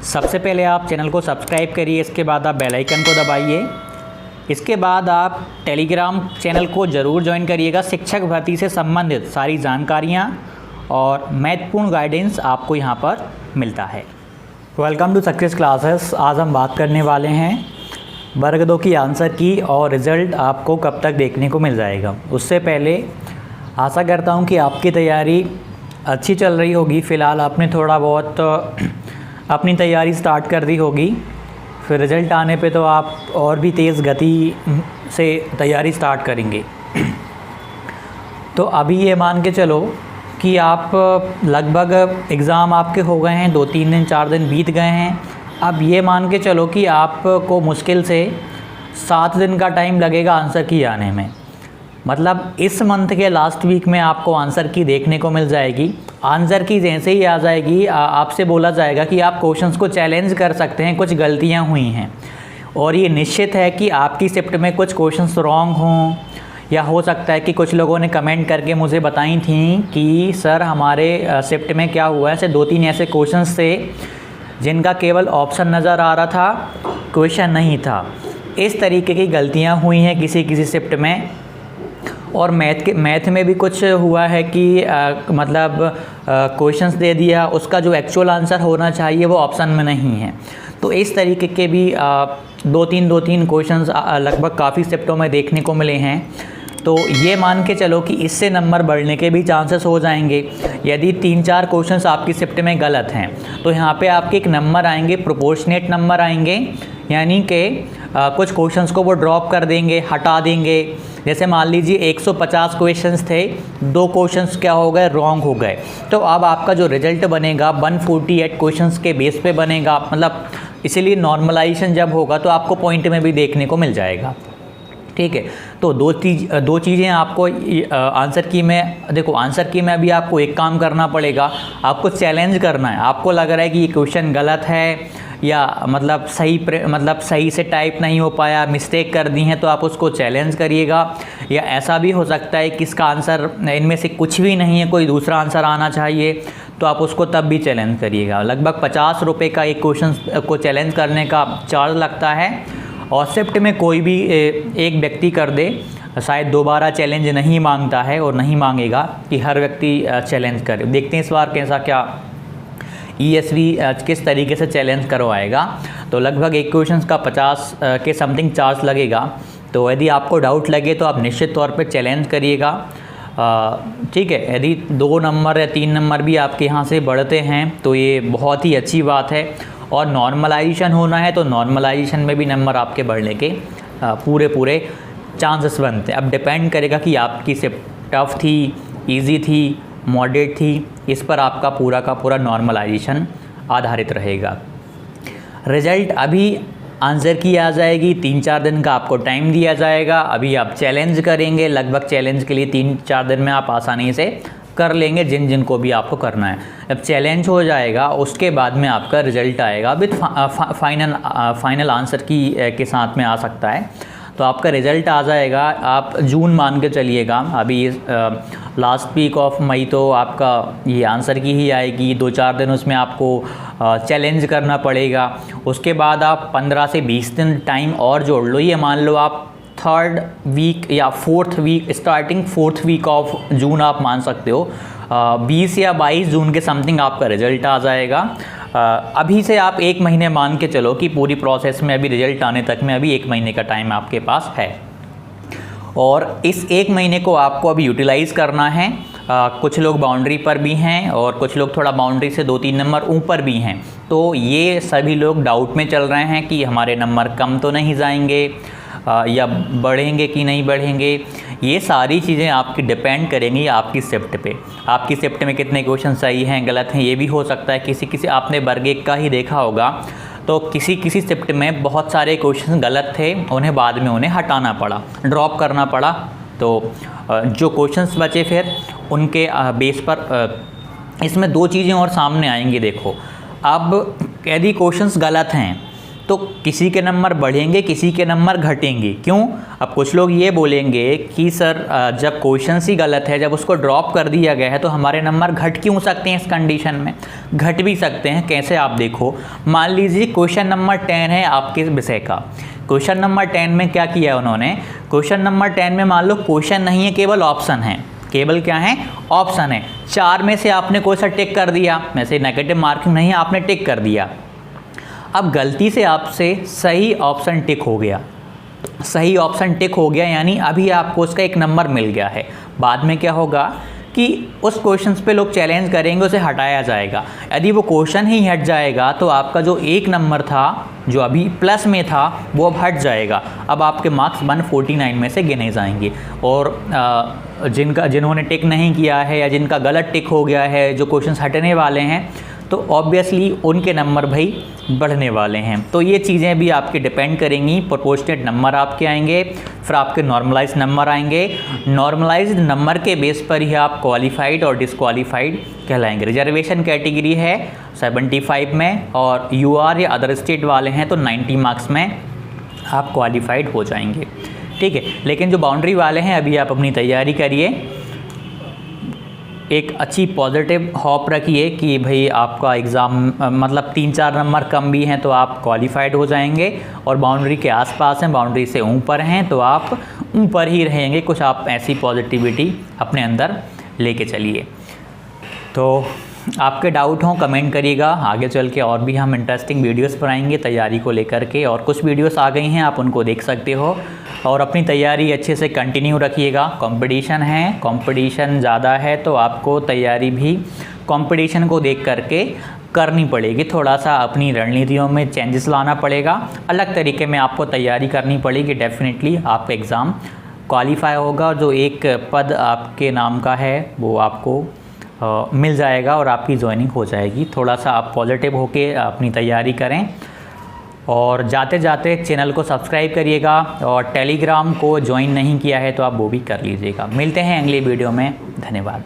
सबसे पहले आप चैनल को सब्सक्राइब करिए, इसके बाद आप बेल आइकन को दबाइए। इसके बाद आप टेलीग्राम चैनल को ज़रूर ज्वाइन करिएगा। शिक्षक भर्ती से संबंधित सारी जानकारियाँ और महत्वपूर्ण गाइडेंस आपको यहाँ पर मिलता है। Welcome to success classes. आज हम बात करने वाले हैं वर्ग 2 की आंसर की और रिज़ल्ट आपको कब तक देखने को मिल जाएगा। उससे पहले आशा करता हूँ कि आपकी तैयारी अच्छी चल रही होगी। फ़िलहाल आपने थोड़ा बहुत अपनी तैयारी स्टार्ट कर दी होगी, फिर रिज़ल्ट आने पे तो आप और भी तेज़ गति से तैयारी स्टार्ट करेंगे। तो अभी ये मान के चलो कि आप लगभग एग्ज़ाम आपके हो गए हैं, 2-3 दिन 4 दिन बीत गए हैं। अब ये मान के चलो कि आपको मुश्किल से 7 दिन का टाइम लगेगा आंसर की आने में। मतलब इस मंथ के लास्ट वीक में आपको आंसर की देखने को मिल जाएगी। आंसर की जैसे ही आ जाएगी आपसे बोला जाएगा कि आप क्वेश्चंस को चैलेंज कर सकते हैं, कुछ गलतियां हुई हैं और ये निश्चित है कि आपकी शिफ्ट में कुछ क्वेश्चंस रॉन्ग हों, या हो सकता है कि कुछ लोगों ने कमेंट करके मुझे बताई थी कि सर हमारे शिफ्ट में क्या हुआ है, ऐसे 2-3 ऐसे क्वेश्चंस थे जिनका केवल ऑप्शन नज़र आ रहा था, क्वेश्चन नहीं था। इस तरीके की गलतियाँ हुई हैं किसी शिफ्ट में। और मैथ में भी कुछ हुआ है कि मतलब क्वेश्चंस दे दिया, उसका जो एक्चुअल आंसर होना चाहिए वो ऑप्शन में नहीं है। तो इस तरीके के भी 2-3 क्वेश्चंस लगभग काफ़ी शिफ्टों में देखने को मिले हैं। तो ये मान के चलो कि इससे नंबर बढ़ने के भी चांसेस हो जाएंगे। यदि 3-4 क्वेश्चंस आपकी शिफ्ट में गलत हैं तो यहाँ पे आपके एक नंबर आएंगे, प्रोपोर्शनेट नंबर आएंगे, यानी कि कुछ क्वेश्चंस को वो ड्रॉप कर देंगे, हटा देंगे। जैसे मान लीजिए 150 क्वेश्चंस थे, 2 क्वेश्चंस क्या हो गए, रॉन्ग हो गए, तो अब आपका जो रिजल्ट बनेगा 148 क्वेश्चंस के बेस पे बनेगा। मतलब इसीलिए नॉर्मलाइजेशन जब होगा तो आपको पॉइंट में भी देखने को मिल जाएगा। ठीक है, तो दो चीज़ें आपको आंसर की में देखो। आंसर की में अभी आपको एक काम करना पड़ेगा, आपको चैलेंज करना है। आपको लग रहा है कि ये क्वेश्चन गलत है या मतलब सही से टाइप नहीं हो पाया, मिस्टेक कर दी है, तो आप उसको चैलेंज करिएगा। या ऐसा भी हो सकता है कि इसका आंसर इनमें से कुछ भी नहीं है, कोई दूसरा आंसर आना चाहिए, तो आप उसको तब भी चैलेंज करिएगा। लगभग 50 रुपये का एक क्वेश्चन को चैलेंज करने का चार्ज लगता है और शिफ्ट में कोई भी एक व्यक्ति कर दे, शायद दोबारा चैलेंज नहीं मांगता है और नहीं मांगेगा कि हर व्यक्ति चैलेंज करे। देखते हैं इस बार कैसा क्या ESV किस तरीके से चैलेंज करवाएगा। तो लगभग एक क्वेश्चन का 50 के समथिंग चार्ज लगेगा। तो यदि आपको डाउट लगे तो आप निश्चित तौर पे चैलेंज करिएगा। ठीक है, यदि 2 नंबर या 3 नंबर भी आपके यहाँ से बढ़ते हैं तो ये बहुत ही अच्छी बात है। और नॉर्मलाइजेशन होना है तो नॉर्मलाइजेशन में भी नंबर आपके बढ़ने के पूरे चांसेस बनते हैं। अब डिपेंड करेगा कि आपकी शिफ्ट टफ थी, इजी थी, मॉडरेट थी, इस पर आपका पूरा का पूरा नॉर्मलाइजेशन आधारित रहेगा। रिज़ल्ट अभी आंसर की आ जाएगी, 3-4 दिन का आपको टाइम दिया जाएगा। अभी आप चैलेंज करेंगे, लगभग चैलेंज के लिए 3-4 दिन में आप आसानी से कर लेंगे जिनको भी आपको करना है। जब चैलेंज हो जाएगा उसके बाद में आपका रिज़ल्ट आएगा विद फाइनल आंसर की के साथ में आ सकता है। तो आपका रिज़ल्ट आ जाएगा, आप जून मान के चलिएगा। अभी लास्ट वीक ऑफ मई तो आपका ये आंसर की ही आएगी। 2-4 दिन उसमें आपको चैलेंज करना पड़ेगा। उसके बाद आप 15 से 20 दिन टाइम और जोड़ लो। ये मान लो आप 3rd वीक या 4th week, starting 4th week of June आप मान सकते हो। 20 या 22 जून के समथिंग आपका रिज़ल्ट आ जाएगा। अभी से आप 1 महीने मान के चलो कि पूरी प्रोसेस में अभी रिज़ल्ट आने तक में अभी 1 महीने का टाइम आपके पास है। और इस 1 महीने को आपको अभी यूटिलाइज़ करना है। कुछ लोग बाउंड्री पर भी हैं और कुछ लोग थोड़ा बाउंड्री से 2-3 नंबर ऊपर भी हैं। तो ये सभी लोग डाउट में चल रहे हैं कि हमारे नंबर कम तो नहीं जाएंगे या बढ़ेंगे कि नहीं बढ़ेंगे। ये सारी चीज़ें आपकी डिपेंड करेंगी आपकी शिफ्ट पे। आपकी शिफ्ट में कितने क्वेश्चन सही हैं, गलत हैं। ये भी हो सकता है किसी आपने वर्ग 1 का ही देखा होगा तो किसी शिफ्ट में बहुत सारे क्वेश्चन गलत थे, उन्हें बाद में उन्हें हटाना पड़ा, ड्रॉप करना पड़ा। तो जो क्वेश्चंस बचे फिर उनके बेस पर इसमें 2 चीज़ें और सामने आएंगी। देखो, अब यदि क्वेश्चंस गलत हैं तो किसी के नंबर बढ़ेंगे, किसी के नंबर घटेंगे। क्यों? अब कुछ लोग ये बोलेंगे कि सर जब क्वेश्चन ही गलत है, जब उसको ड्रॉप कर दिया गया है तो हमारे नंबर घट क्यों सकते हैं? इस कंडीशन में घट भी सकते हैं। कैसे? आप देखो, मान लीजिए क्वेश्चन नंबर 10 है आपके विषय का। क्वेश्चन नंबर 10 में क्या किया है उन्होंने? क्वेश्चन नंबर 10 में मान लो क्वेश्चन नहीं है, केवल ऑप्शन है। केवल क्या है? ऑप्शन है। 4 में से आपने कोई सा टिक कर दिया, वैसे नेगेटिव मार्किंग नहीं है, आपने टिक कर दिया। अब गलती से आपसे सही ऑप्शन टिक हो गया। सही ऑप्शन टिक हो गया यानी अभी आपको उसका एक नंबर मिल गया है। बाद में क्या होगा कि उस क्वेश्चन पे लोग चैलेंज करेंगे, उसे हटाया जाएगा। यदि वो क्वेश्चन ही हट जाएगा तो आपका जो एक नंबर था, जो अभी प्लस में था, वो अब हट जाएगा। अब आपके मार्क्स 149 में से गिने जाएंगे। और जिन्होंने टिक नहीं किया है या जिनका गलत टिक हो गया है, जो क्वेश्चन हटने वाले हैं, तो ऑब्वियसली उनके नंबर भाई बढ़ने वाले हैं। तो ये चीज़ें भी आपके डिपेंड करेंगी। प्रोपोर्शनेट नंबर आपके आएंगे, फिर आपके नॉर्मलाइज नंबर आएंगे। नॉर्मलाइज्ड नंबर के बेस पर ही आप क्वालिफाइड और डिसक्वालीफाइड कहलाएंगे। रिजर्वेशन कैटेगरी है 75 में, और यूआर या अदर स्टेट वाले हैं तो 90 मार्क्स में आप क्वालिफाइड हो जाएंगे। ठीक है, लेकिन जो बाउंड्री वाले हैं अभी आप अपनी तैयारी करिए। एक अच्छी पॉजिटिव होप रखिए कि भाई आपका एग्ज़ाम मतलब 3-4 नंबर कम भी हैं तो आप क्वालिफाइड हो जाएंगे, और बाउंड्री के आसपास हैं, बाउंड्री से ऊपर हैं तो आप ऊपर ही रहेंगे। कुछ आप ऐसी पॉजिटिविटी अपने अंदर लेके चलिए। तो आपके डाउट हों कमेंट करिएगा, आगे चल के और भी हम इंटरेस्टिंग वीडियोस बनाएंगे तैयारी को लेकर के। और कुछ वीडियोस आ गई हैं, आप उनको देख सकते हो। और अपनी तैयारी अच्छे से कंटिन्यू रखिएगा। कंपटीशन है, कंपटीशन ज़्यादा है तो आपको तैयारी भी कंपटीशन को देख करके करनी पड़ेगी। थोड़ा सा अपनी रणनीतियों में चेंजेस लाना पड़ेगा, अलग तरीके में आपको तैयारी करनी पड़ेगी। डेफिनेटली आपका एग्ज़ाम क्वालिफाई होगा, जो एक पद आपके नाम का है वो आपको मिल जाएगा और आपकी ज्वाइनिंग हो जाएगी। थोड़ा सा आप पॉजिटिव होके अपनी तैयारी करें, और जाते जाते चैनल को सब्सक्राइब करिएगा, और टेलीग्राम को ज्वाइन नहीं किया है तो आप वो भी कर लीजिएगा। मिलते हैं अगली वीडियो में। धन्यवाद।